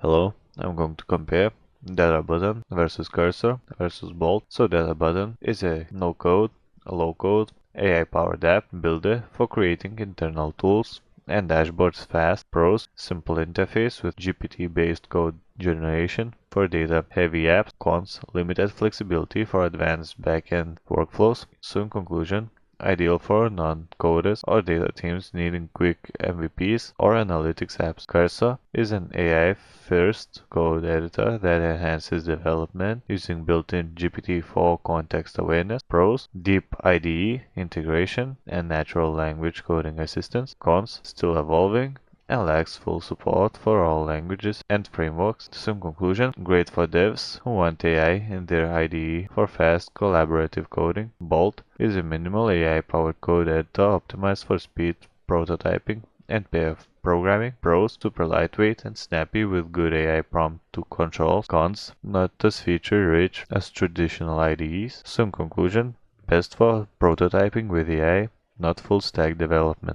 Hello, I'm going to compare Databutton versus Cursor versus Bolt. So Databutton is a no-code, a low-code, AI-powered app builder for creating internal tools and dashboards fast, pros, simple interface with GPT-based code generation for data-heavy apps, cons, limited flexibility for advanced backend workflows. So in conclusion, ideal for non-coders or data teams needing quick MVPs or analytics apps. Cursor is an AI-first code editor that enhances development using built-in GPT-4 context awareness. Pros: deep IDE integration and natural language coding assistance. Cons: still evolving and lacks full support for all languages and frameworks. To conclusion, great for devs who want AI in their IDE for fast collaborative coding. Bolt is a minimal AI-powered code editor optimized for speed, prototyping, and pair programming. Pros: super lightweight and snappy with good AI prompt to controls. Cons: not as feature-rich as traditional IDEs. So in conclusion, best for prototyping with AI, not full-stack development.